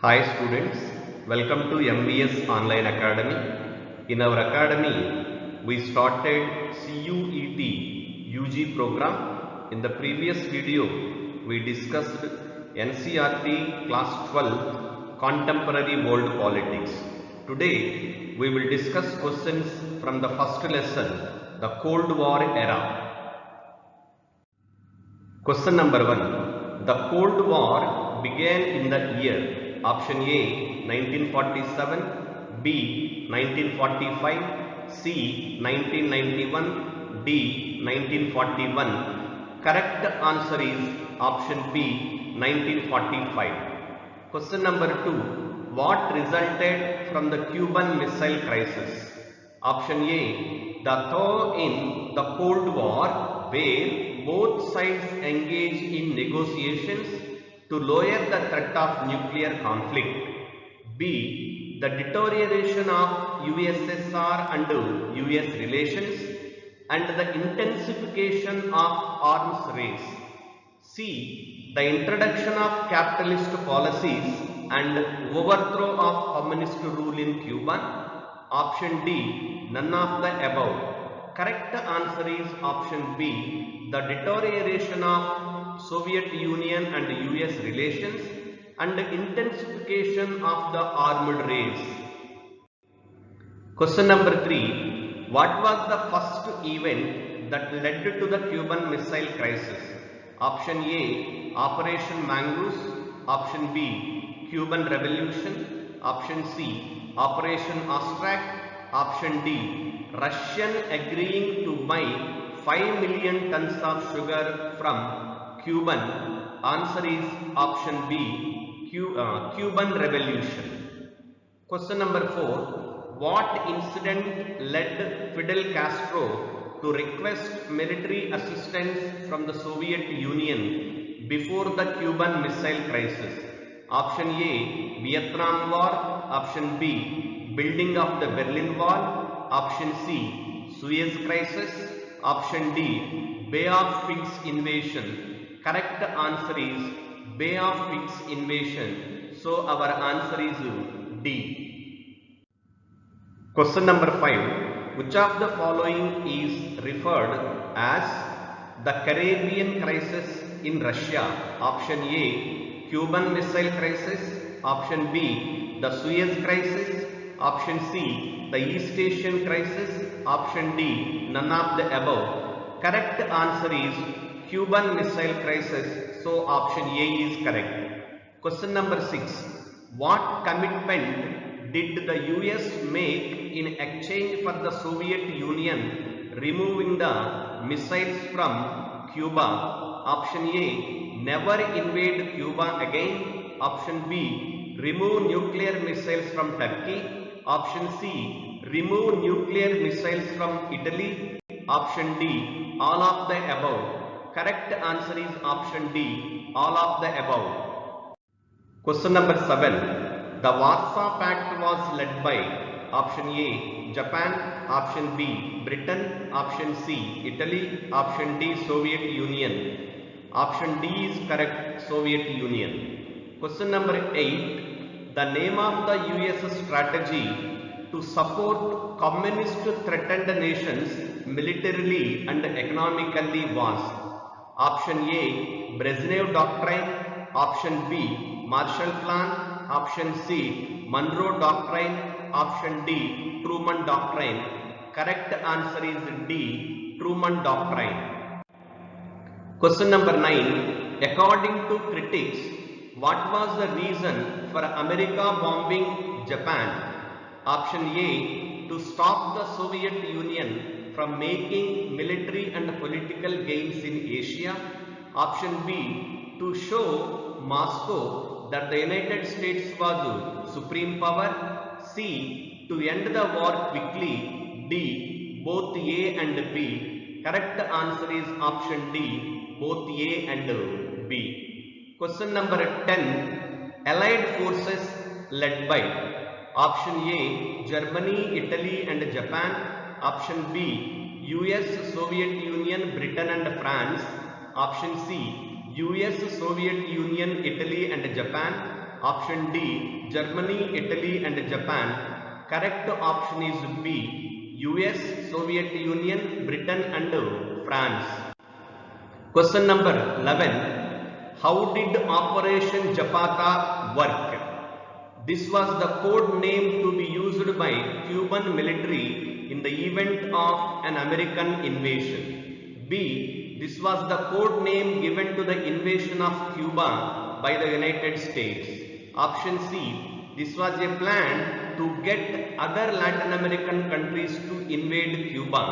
Hi students, welcome to MBS Online Academy. In our academy, we started CUET UG program. In the previous video, we discussed NCERT Class 12 Contemporary World Politics. Today, we will discuss questions from the first lesson, the Cold War era. Question number 1. The Cold War began in the year option A 1947, B 1945, C 1991, D 1941. Correct answer is option B 1945. Question number 2. What resulted from the Cuban Missile Crisis? Option A. The thaw in the Cold War where both sides engaged in negotiations to lower the threat of nuclear conflict. B. The deterioration of USSR and US relations and the intensification of arms race. C. The introduction of capitalist policies and overthrow of communist rule in Cuba. Option D. None of the above. Correct answer is option B. The deterioration of Soviet Union and US relations and intensification of the armed race. Question number 3. What was the first event that led to the Cuban Missile Crisis? Option A. Operation Mongoose. Option B. Cuban Revolution. Option C. Operation Ostrach. Option D. Russian agreeing to buy 5 million tons of sugar from Cuban. Answer is option B. Cuban Revolution. Question number 4. What incident led Fidel Castro to request military assistance from the Soviet Union before the Cuban Missile Crisis? Option A. Vietnam War. Option B. Building of the Berlin Wall. Option C. Suez Crisis. Option D. Bay of Pigs invasion. Correct answer is Bay of Pigs invasion. So our answer is D. Question number 5. Which of the following is referred as the Caribbean crisis in Russia? Option A. Cuban Missile Crisis. Option B. The Suez Crisis. Option C. The East Asian Crisis. Option D. None of the above. Correct answer is Cuban Missile Crisis. So option A is correct. Question number 6. What commitment did the US make in exchange for the Soviet Union removing the missiles from Cuba? Option A. Never invade Cuba again. Option B. Remove nuclear missiles from Turkey. Option C. Remove nuclear missiles from Italy. Option D. All of the above. Correct answer is option D. All of the above. Question number 7. The Warsaw Pact was led by option A. Japan. Option B. Britain. Option C. Italy. Option D. Soviet Union. Option D is correct. Soviet Union. Question number 8. The name of the US strategy to support communist threatened nations militarily and economically was? Option A. Brezhnev Doctrine. Option B. Marshall Plan. Option C. Monroe Doctrine. Option D. Truman Doctrine. Correct answer is D. Truman Doctrine. Question number 9. According to critics, what was the reason for America bombing Japan? Option A. To stop the Soviet Union from making military and political gains in Asia. Option B. To show Moscow that the United States was supreme power. C. To end the war quickly. D. Both A and B. Correct answer is option D. Both A and B. Question number 10. Allied forces led by option A. Germany, Italy and Japan. Option B. US, Soviet Union, Britain and France. Option C. US, Soviet Union, Italy and Japan. Option D, Germany, Italy and Japan. Correct option is B, US, Soviet Union, Britain and France. Question number 11. How did Operation Zapata work? This was the code name to be used by Cuban military in the event of an American invasion. B. This was the code name given to the invasion of Cuba by the United States. Option C. This was a plan to get other Latin American countries to invade Cuba.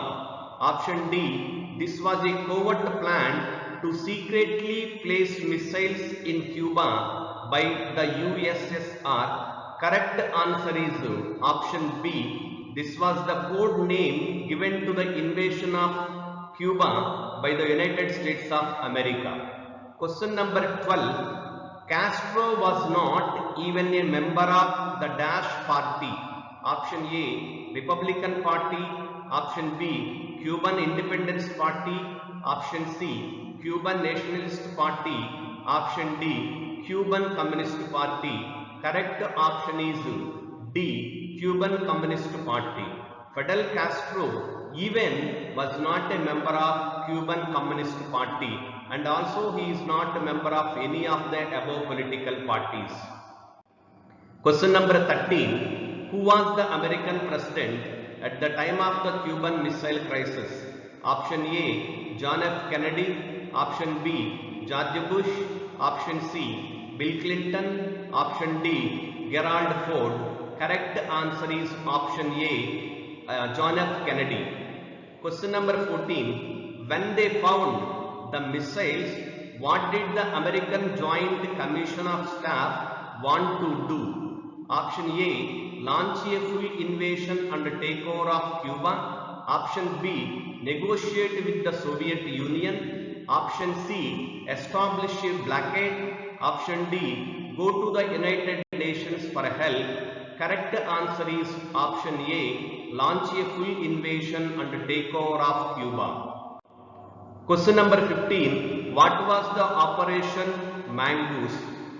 Option D. This was a covert plan to secretly place missiles in Cuba by the USSR. Correct answer is option B. This was the code name given to the invasion of Cuba by the United States of America. Question number 12. Castro was not even a member of the dash party. Option A, Republican Party. Option B, Cuban Independence Party. Option C, Cuban Nationalist Party. Option D, Cuban Communist Party. Correct option is D, Cuban Communist Party. Fidel Castro even was not a member of Cuban Communist Party, and also he is not a member of any of the above political parties. Question number 13. Who was the American president at the time of the Cuban Missile Crisis? Option A, John F. Kennedy. Option B, George Bush. Option C, Bill Clinton. Option D, Gerald Ford. Correct answer is option A, John F. Kennedy. Question number 14. When they found the missiles, what did the American Joint Commission of Staff want to do? Option A, launch a full invasion and takeover of Cuba. Option B, negotiate with the Soviet Union. Option C, establish a blockade. Option D, go to the United Nations for help. Correct answer is option A, launch a full invasion and takeover of Cuba. Question number 15. What was the Operation Mongoose?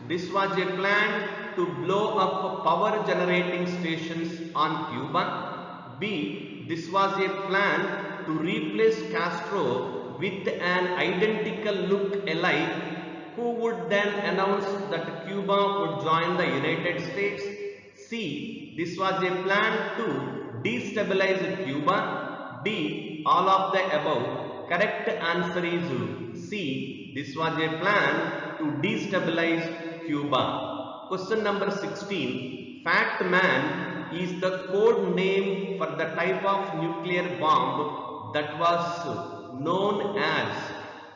This was a plan to blow up power generating stations on Cuba. B. This was a plan to replace Castro with an identical look-alike who would then announce that Cuba would join the United States. C. This was a plan to destabilize Cuba. D. All of the above. Correct answer is C. This was a plan to destabilize Cuba. Question number 16. Fat Man is the code name for the type of nuclear bomb that was known as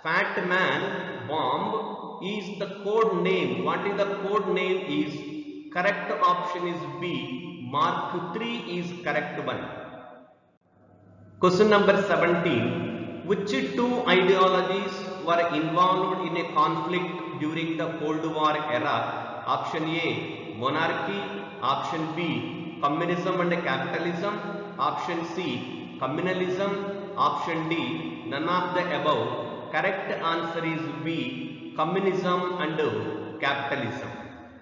Fat Man bomb is the code name. What is the code name is? Correct option is B. Mark III is correct one. Question number 17. Which two ideologies were involved in a conflict during the Cold War era? Option A, monarchy. Option B, communism and capitalism. Option C, communalism. Option D, none of the above. Correct answer is B, communism and capitalism.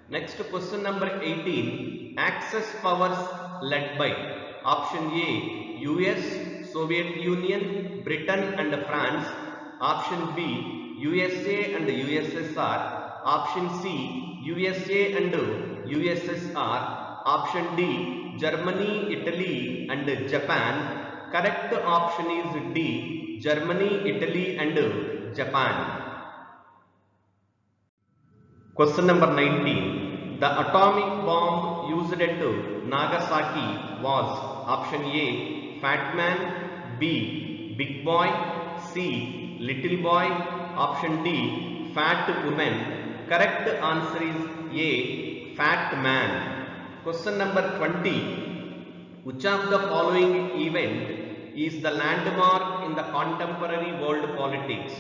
Next question number 18. Axis powers led by option A, US, Soviet Union, Britain and France. Option B, USA and USSR. Option C, USA and USSR. Option D, Germany, Italy and Japan. Correct option is D, Germany, Italy and Japan. Question number 19. The atomic bomb used at Nagasaki was option A, Fat Man. B, Big Boy. C, Little Boy. Option D, Fat Woman. Correct answer is A, Fat Man. Question number 20. Which of the following event is the landmark in the contemporary world politics?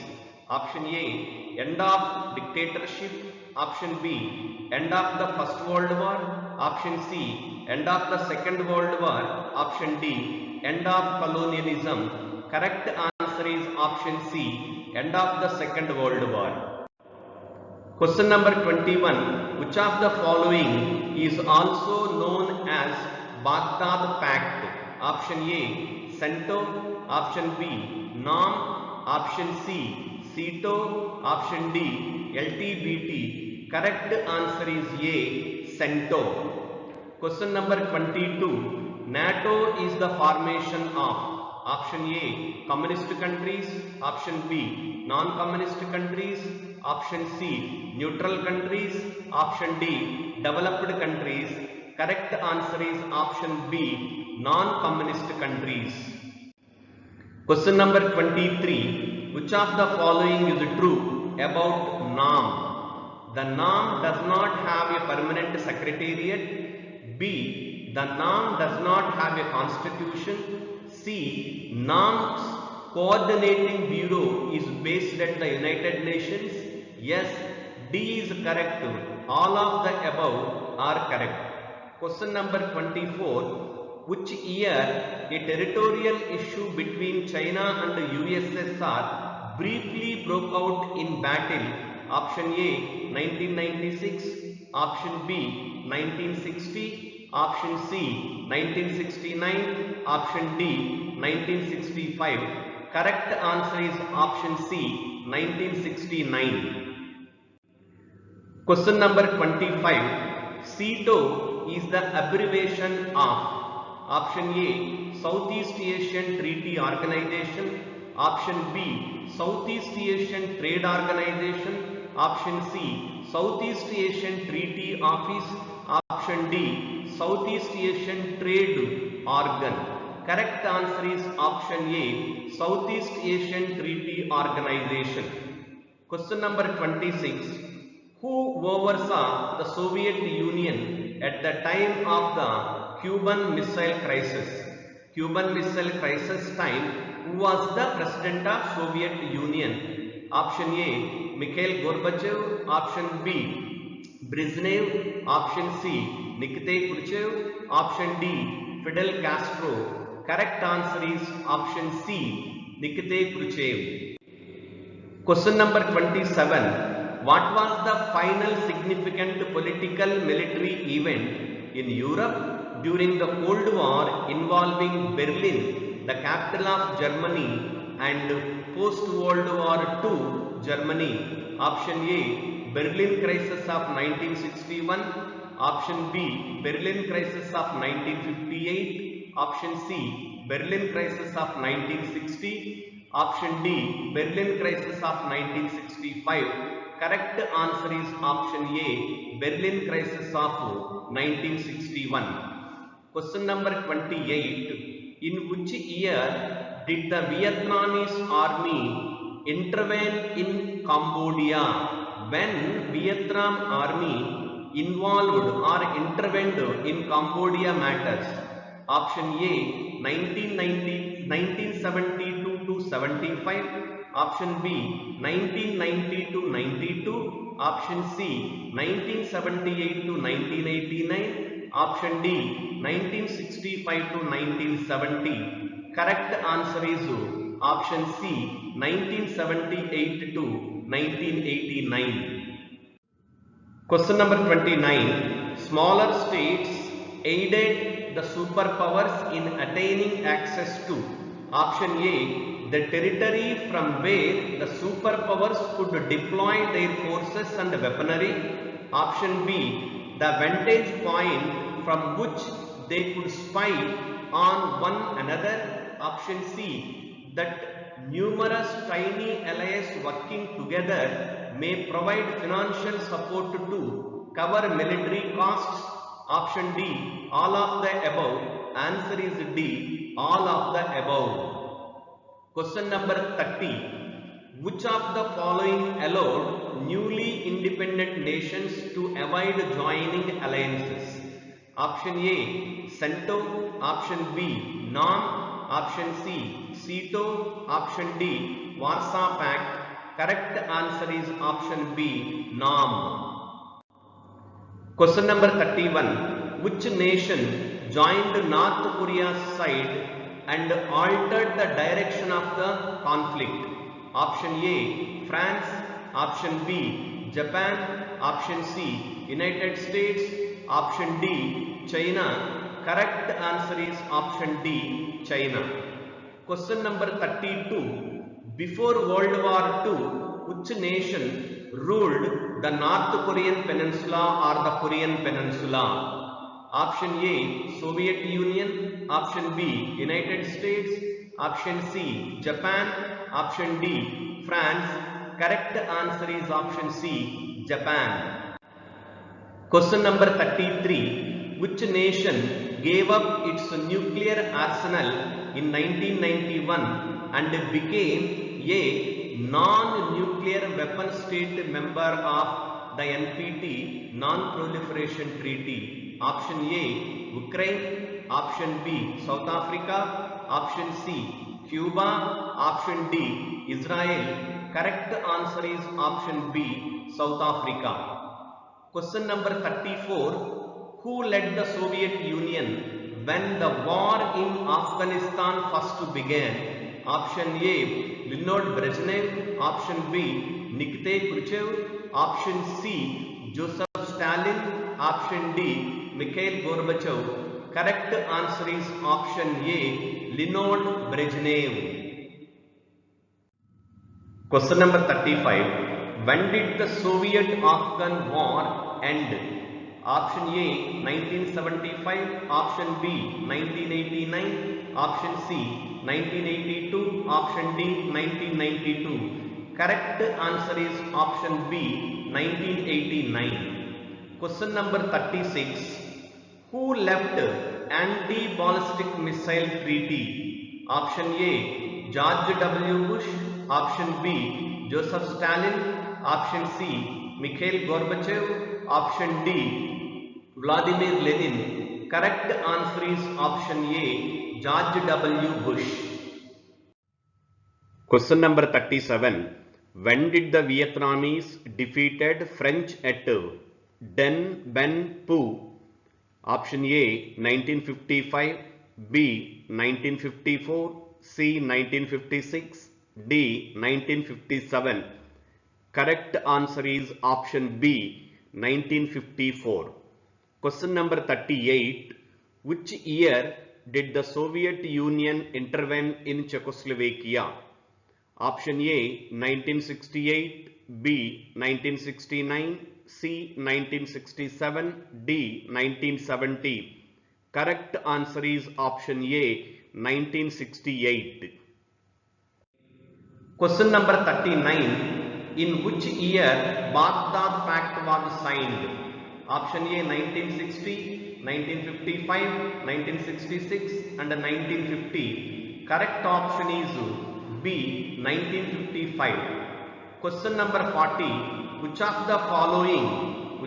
Option A, end of dictatorship. Option B, end of the First World War. Option C, end of the Second World War. Option D, end of colonialism. Correct answer is option C, end of the Second World War. Question number 21. Which of the following is also known as Baghdad Pact? Option A, CENTO. Option B, NOM. Option C, CETO. Option D, LTBT. Correct answer is A, CENTO. Question number 22. NATO is the formation of option A, communist countries, option B, non-communist countries, option C, neutral countries, option D, developed countries. Correct answer is option B, non-communist countries. Question number 23. Which of the following is true about NAM? The NAM does not have a permanent secretariat. B. The NAM does not have a constitution. C. NAM's coordinating bureau is based at the United Nations. Yes, D is correct. All of the above are correct. Question number 24. Which year a territorial issue between China and USSR briefly broke out in battle? Option A, 1996, option B, 1960, option C, 1969, option D, 1965. Correct answer is option C, 1969. Question number 25. CETO is the abbreviation of option A, Southeast Asian Treaty Organization, option B, Southeast Asian Trade Organization, option C, Southeast Asian Treaty Office, option D, Southeast Asian Trade Organ. Correct answer is option A, Southeast Asian Treaty Organization. Question number 26. Who oversaw the Soviet Union at the time of the Cuban Missile Crisis? Cuban Missile Crisis time, who was the President of Soviet Union? Option A, Mikhail Gorbachev. Option B, Brezhnev. Option C, Nikita Khrushchev. Option D, Fidel Castro. Correct answer is option C, Nikita Khrushchev. Question number 27. What was the final significant political military event in Europe during the Cold War involving Berlin, the capital of Germany, and post-World War II Germany? Option A, Berlin Crisis of 1961. Option B, Berlin Crisis of 1958. Option C, Berlin Crisis of 1960. Option D, Berlin Crisis of 1965. Correct answer is option A, Berlin Crisis of 1961. Question number 28. In which year did the Vietnamese army intervene in Cambodia? When Vietnam army involved or intervened in Cambodia matters? Option A, 1972 to 75. Option B, 1990 to 92. Option C, 1978 to 1989. Option D, 1965 to 1970. Correct answer is option C, 1978 to 1989. Question number 29. Smaller states aided the superpowers in attaining access to option A, the territory from where the superpowers could deploy their forces and weaponry. Option B, the vantage point from which they could spy on one another. Option C, that numerous tiny allies working together may provide financial support to cover military costs. Option D, all of the above. Answer is D, all of the above. Question number 30. Which of the following allowed newly independent nations to avoid joining alliances? Option A, CENTO. Option B, NOM. Option C, CETO. Option D, Warsaw Pact. Correct answer is option B, NOM. Question number 31. Which nation joined North Korea's side and altered the direction of the conflict? Option A, France. Option B, Japan. Option C, United States. Option D, China. Correct answer is option D, China. Question number 32. Before World War II, which nation ruled the North Korean Peninsula or the Korean Peninsula? Option A, Soviet Union. Option B, United States. Option C, Japan. Option D, France. Correct answer is option C, Japan. Question number 33. Which nation gave up its nuclear arsenal in 1991 and became a non-nuclear weapon state member of the NPT, Non-Proliferation Treaty? Option A, Ukraine. Option B, South Africa. Option C, Cuba. Option D, Israel. Correct answer is option B, South Africa. Question number 34. Who led the Soviet Union when the war in Afghanistan first began? Option A, Leonid Brezhnev. Option B, Nikita Khrushchev. Option C, Joseph Stalin. Option D, Mikhail Gorbachev. Correct answer is option A, Leonid Brezhnev. Question number 35. When did the Soviet-Afghan War end? Option A, 1975. Option B, 1989. Option C, 1982. Option D, 1992. Correct answer is option B, 1989. Question number 36. Who left anti-ballistic missile treaty? Option A, George W. Bush. Option B, Joseph Stalin. Option C, Mikhail Gorbachev. Option D, Vladimir Lenin. Correct answer is option A, George W. Bush. Question number 37. When did the Vietnamese defeated French at Dien Bien Phu? Option A, 1955. B, 1954. C, 1956. D, 1957. Correct answer is option B, 1954. Question number 38. Which year did the Soviet Union intervene in Czechoslovakia? Option A, 1968. B, 1969. C, 1967. D, 1970. Correct answer is option A, 1968. Question number 39. In which year Baghdad Pact was signed? Option A, 1960, 1955, 1966 and 1950. Correct option is B, 1955. Question number 40. Which of the following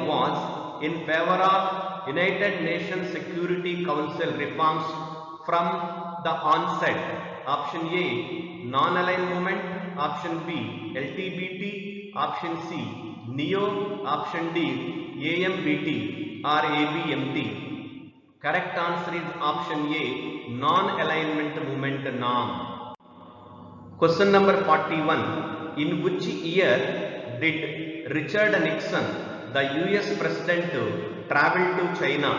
was in favor of United Nations Security Council reforms from the onset? Option A, non-aligned movement. Option B, LTBT. Option C, NEO. Option D, AMBT or ABMT. Correct answer is option A, non-alignment movement norm. Question number 41. In which year did Richard Nixon, the US President, travel to China?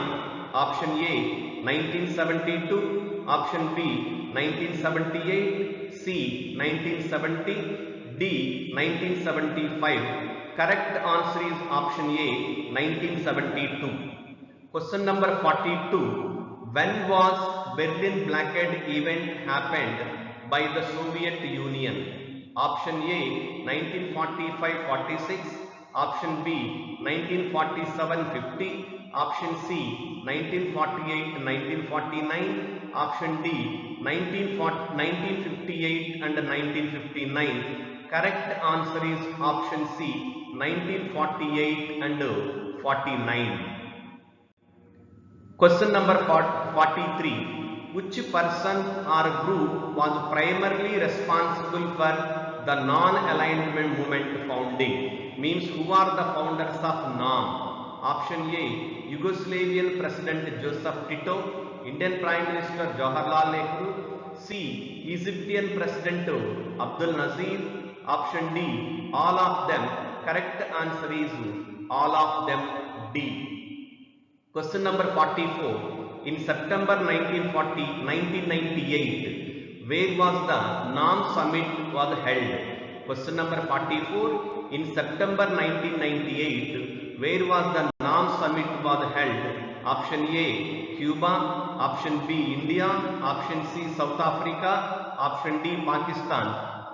Option A, 1972. Option B, 1978. C, 1970. D, 1975. Correct answer is option A, 1972. Question number 42. When was Berlin Blockade event happened by the Soviet Union? Option A, 1945-46. Option B, 1947-50. Option C, 1948-1949. Option D, 1958 and 1959. Correct answer is option C, 1948 and 49. Question number 43. Which person or group was primarily responsible for the non-alignment movement founding? Means who are the founders of NAM? Option A, Yugoslavian President Joseph Tito. Indian Prime Minister Jawaharlal Nehru. C, Egyptian President Abdul Nasir. Option D, all of them. Correct answer is all of them D. Question number 44. In September 1998, where was the NAM summit was held? Question number 44. In September 1998, where was the NAM summit was held? Option A, Cuba. Option B, India. Option C, South Africa. Option D, Pakistan.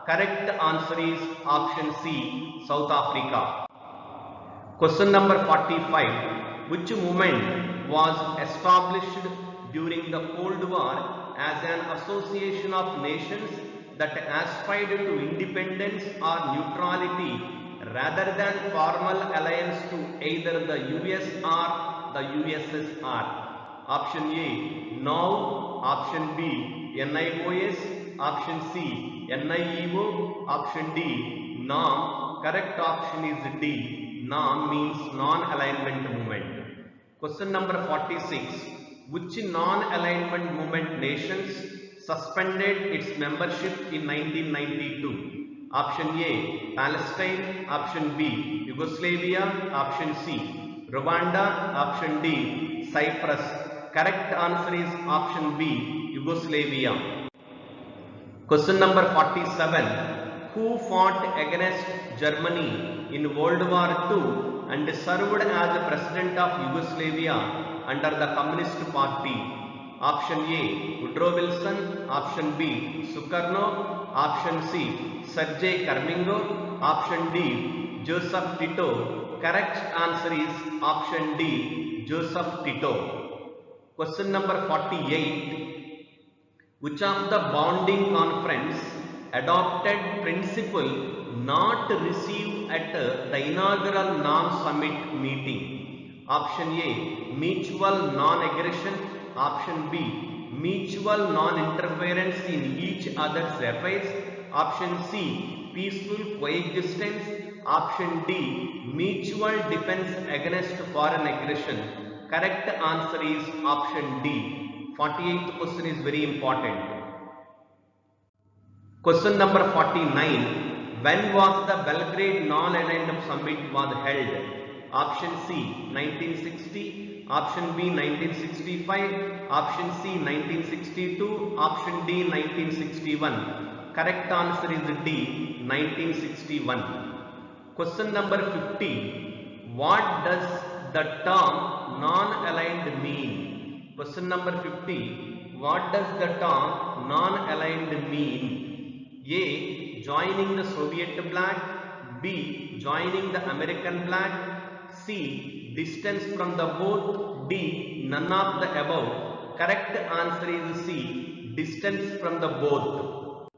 Correct answer is option C, South Africa. Question number 45. Which movement was established during the Cold War as an association of nations that aspired to independence or neutrality rather than formal alliance to either the US or the USSR? Option A, NOW. Option B, NIOS. Option C, NIEO. Option D, NAM. Correct option is D. NAM means non-alignment movement. Question number 46. Which non-alignment movement nations suspended its membership in 1992? Option A, Palestine. Option B, Yugoslavia. Option C, Rwanda. Option D, Cyprus. Correct answer is option B, Yugoslavia. Question number 47. Who fought against Germany in World War II and served as President of Yugoslavia under the Communist Party? Option A, Woodrow Wilson. Option B, Sukarno. Option C, Sergei Karmingo. Option D, Joseph Tito. Correct answer is option D, Joseph Tito. Question number 48. Which of the bonding conference adopted principle not received at the inaugural NAM summit meeting? Option A, mutual non-aggression. Option B, mutual non-interference in each other's affairs. Option C, peaceful coexistence. Option D, mutual defense against foreign aggression. Correct answer is option D. 48th question is very important. Question number 49. When was the Belgrade Non-Aligned Summit was held? Option C, 1960. Option B, 1965. Option C, 1962. Option D, 1961. Correct answer is D, 1961. Question number 50. What does the term non-aligned mean? Question number 50. What does the term non-aligned mean? A, joining the Soviet bloc. B, joining the American bloc. C, distance from the both. D, none of the above. Correct answer is C, distance from the both.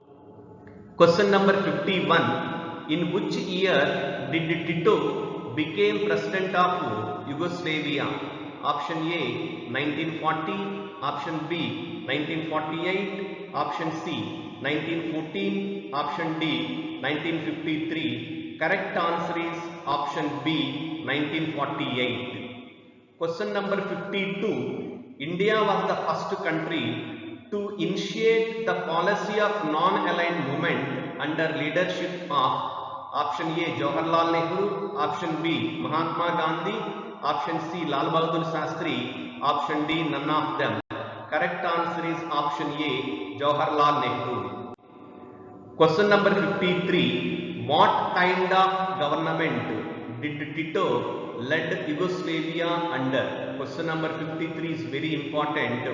Question number 51. In which year did Tito became president of Yugoslavia? Option A, 1940. Option B, 1948. Option C, 1914. Option D, 1953. Correct answer is option B, 1948. Question number 52. India was the first country to initiate the policy of non-aligned movement under leadership of option A, Jawaharlal Nehru. Option B, Mahatma Gandhi. Option C, Lal Bahadur Shastri. Option D, none of them. Correct answer is option A, Jawaharlal Nehru. Question number 53. What kind of government did Tito led Yugoslavia under? Question number 53 is very important.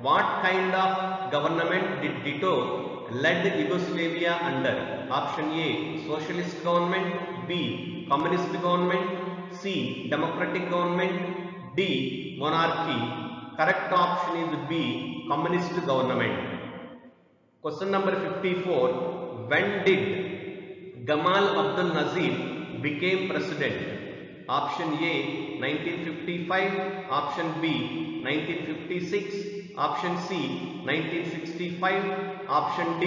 What kind of government did Tito led Yugoslavia under? Option A, socialist government. B, communist government. C, democratic government. D, monarchy. Correct option is B, communist government. Question number 54. When did Gamal Abdel Nasser became president? Option A, 1955. Option B, 1956. Option C, 1965. Option D,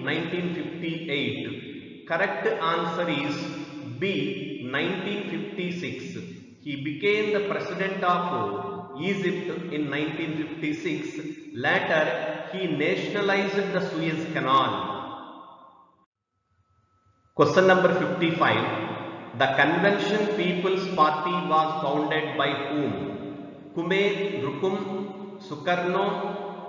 1958. Correct answer is B, 1956. He became the president of Egypt in 1956. Later, he nationalized the Suez Canal. Question number 55. The Convention People's Party was founded by whom? Kumer, Rukum, Sukarno,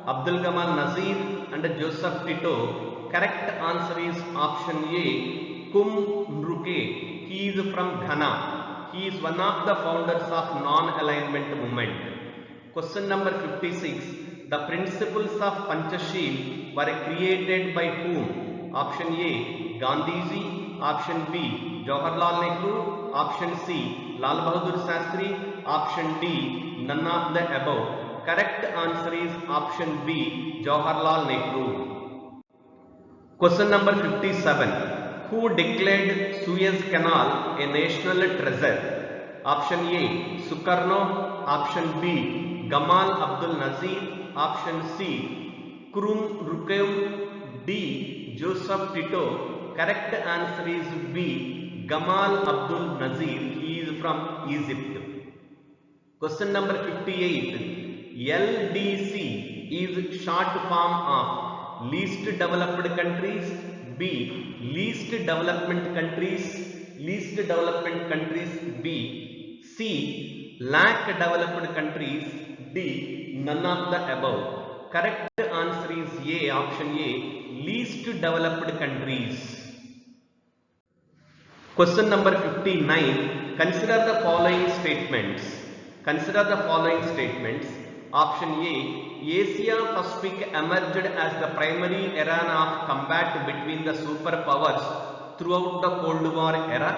Abdul Gamal Nazir and Joseph Tito. Correct answer is option A, Kumruke. He is from Ghana. He is one of the founders of non-alignment movement. Question number 56. The principles of Panchashil were created by whom? Option A, Gandhiji. Option B, Jawaharlal Nehru. Option C, Lal Bahadur Shastri. Option D, none of the above. Correct answer is option B, Jawaharlal Nehru. Question number 57. Who declared Suez Canal a national treasure? Option A, Sukarno. Option B, Gamal Abdul Nazir. Option C, Kurum Rukem. D, Joseph Tito. Correct answer is B, Gamal Abdul Nazir. He is from Egypt. Question number 58. LDC is short form of least developed countries, B, least development countries, B, C, lack developed countries, D, none of the above. Correct answer is A, option A, least developed countries. Question number 59. Consider the following statements. Option A, Asia-Pacific emerged as the primary arena of combat between the superpowers throughout the Cold War era.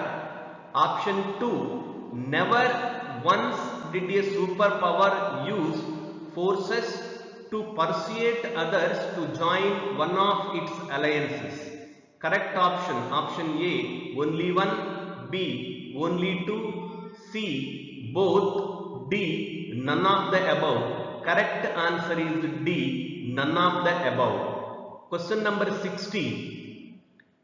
Option 2, never once did a superpower use forces to persuade others to join one of its alliances. Correct option A, only one. B, only two. C, both. D, none of the above. Correct answer is D, none of the above. Question number 60.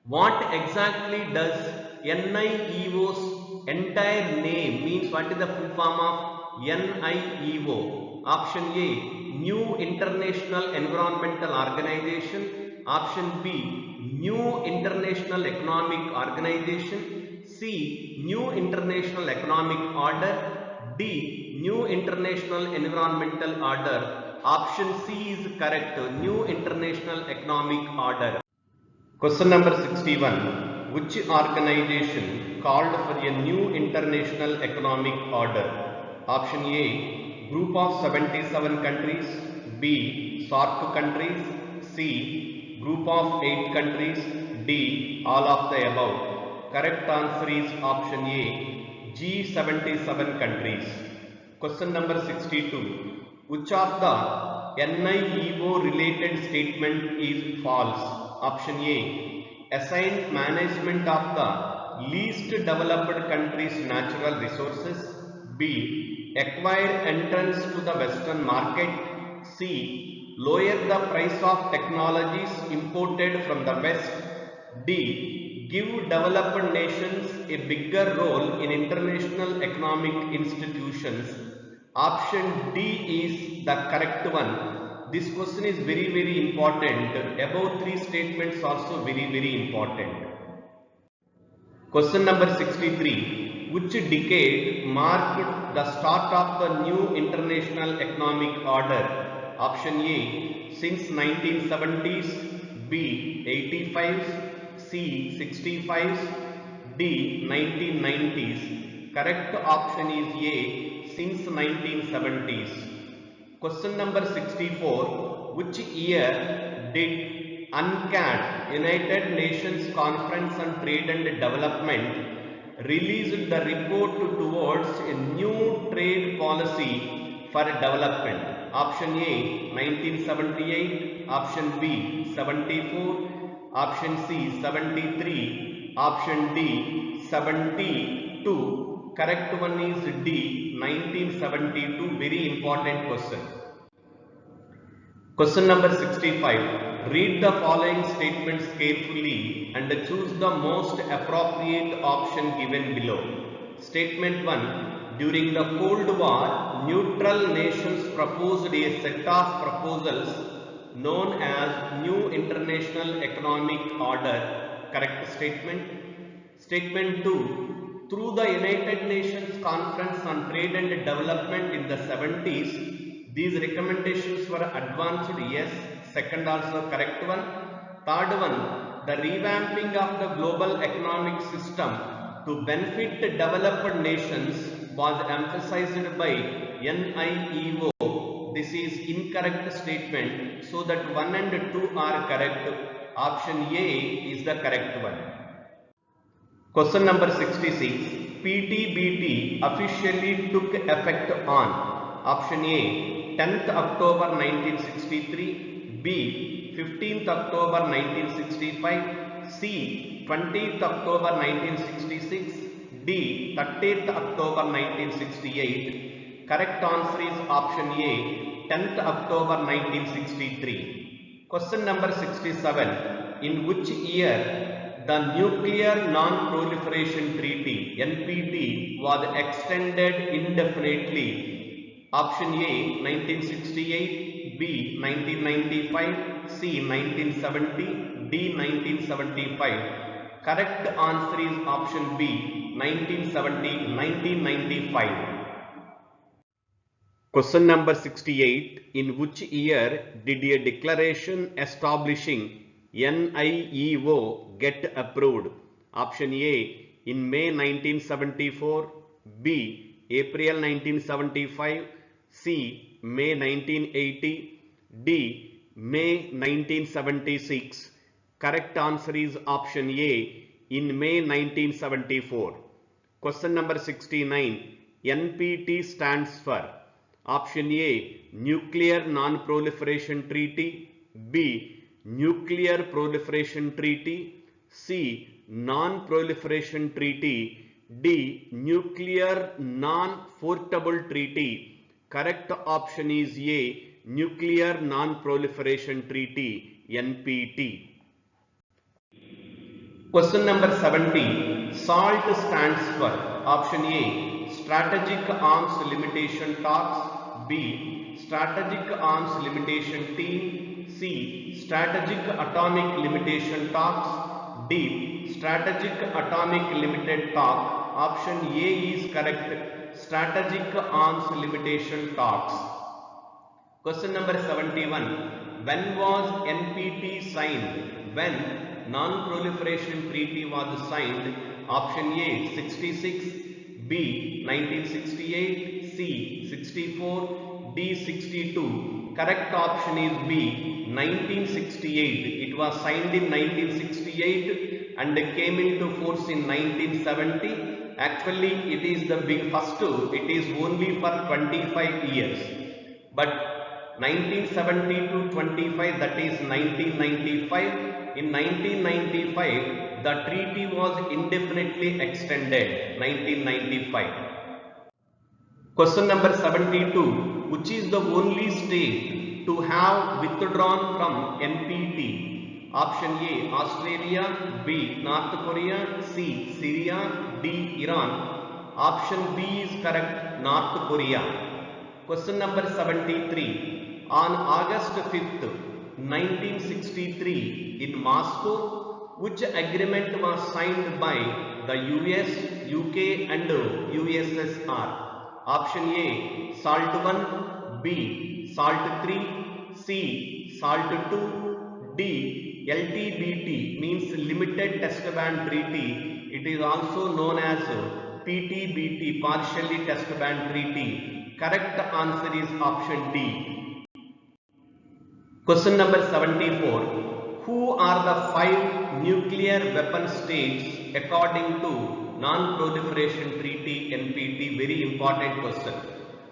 What exactly does NIEO's entire name means? What is the full form of NIEO? Option A, New International Environmental Organization. Option B, New International Economic Organization. C, New International Economic Order. D, New International Environmental Order. Option C is correct, New International Economic Order. Question number 61. Which organization called for a new international economic order? Option A, Group of 77 countries. B, SAARC countries. C, Group of 8 countries. D, all of the above. Correct answer is option A, G77 countries. Question number 62. Which of the NIEO related statement is false? Option A, assigned management of the least developed countries' natural resources. B, acquire entrance to the Western market. C, lower the price of technologies imported from the West. D, give developed nations a bigger role in international economic institutions. Option D is the correct one. This question is very important. Above three statements also very important. Question number 63. Which decade marked the start of the new international economic order? Option A, since 1970s. B, 85s. C, 65s. D, 1990s. Correct option is A, since 1970s. Question number 64. Which year did UNCTAD, United Nations Conference on Trade and Development, released the report towards a new trade policy for development? Option A, 1978. Option B, 74. Option C, 73. Option D, 72. Correct one is D, 1972. Very important question. Question number 65. Read the following statements carefully and choose the most appropriate option given below. Statement 1. During the Cold War, neutral nations proposed a set of proposals known as New International Economic Order. Correct statement. Statement 2. through the United Nations Conference on Trade and Development in the 70s. These recommendations were advanced, yes. Second also correct one. Third one, the revamping of the global economic system to benefit developed nations was emphasized by NIEO. This is incorrect statement, so that 1 and 2 are correct. Option A is the correct one. Question number 66. PTBT officially took effect on option A 10th October 1963, B 15th October 1965, C 20th October 1966, D 30th October 1968. Correct answer is option A 10th October 1963. Question number 67. In which year the Nuclear Non-Proliferation Treaty (NPT) was extended indefinitely? Option A 1968, B 1995, C 1970, D 1975. Correct answer is option B 1995. Question number 68. In which year did a declaration establishing NIEO get approved? Option A in May 1974, B April 1975, C May 1980, D May 1976. Correct answer is option A in May 1974. Question number 69. NPT stands for option A Nuclear Non-Proliferation Treaty, B Nuclear Proliferation Treaty, C Non-Proliferation Treaty, D Nuclear Non-Portable Treaty. Correct option is A Nuclear Non-Proliferation Treaty NPT. Question number 70. SALT stands for option A Strategic Arms Limitation Talks, B Strategic Arms Limitation Team, C Strategic Atomic Limitation Talks, D Strategic Atomic Limited Talk. Option A is correct. Strategic Arms Limitation Talks. Question number 71. When was NPT signed? When Non-Proliferation Treaty was signed? Option A 66, B 1968, C 64, D 62. Correct option is B 1968. It was signed in 1968 and came into force in 1970. Actually it is the first, it is only for 25 years. But 1970 to 25, that is 1995. In 1995, the treaty was indefinitely extended, 1995. Question number 72. Which is the only state to have withdrawn from NPT? Option A Australia, B North Korea, C Syria, D Iran. Option B is correct, North Korea. Question number 73. On August 5th, 1963 in Moscow, which agreement was signed by the US, UK and USSR? Option A SALT 1, B SALT 3, C SALT 2, D LTBT means Limited Test Ban Treaty. It is also known as PTBT, Partially Test Ban Treaty. Correct answer is option D. Question number 74. Who are the 5 nuclear weapon states according to Non-Proliferation Treaty NPT? Very important question.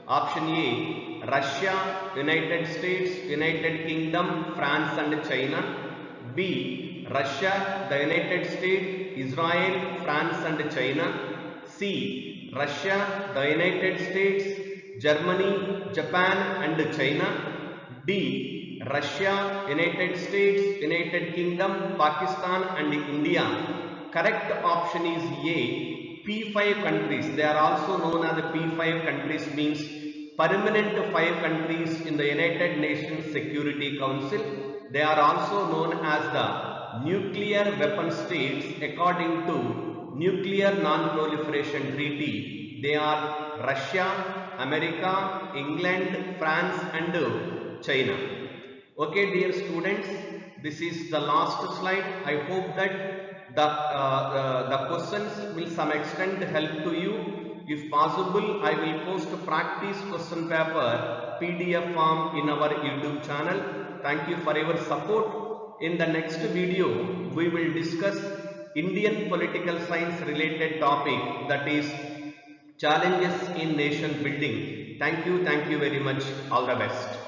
Option A Russia, United States, United Kingdom, France and China. B Russia, the United States, Israel, France and China. C Russia, the United States, Germany, Japan and China. D Russia, United States, United Kingdom, Pakistan and India. Correct option is A P5 countries. They are also known as the P5 countries, means permanent 5 countries in the United Nations Security Council. They are also known as the nuclear weapon states according to nuclear non-proliferation treaty. They are Russia, America, England, France and China. Okay dear students, this is the last slide. I hope that the questions will some extent help to you. If possible, I will post a practice question paper PDF form in our YouTube channel. Thank you for your support. In the next video, we will discuss Indian political science related topic, that is challenges in nation building. Thank you very much. All the best.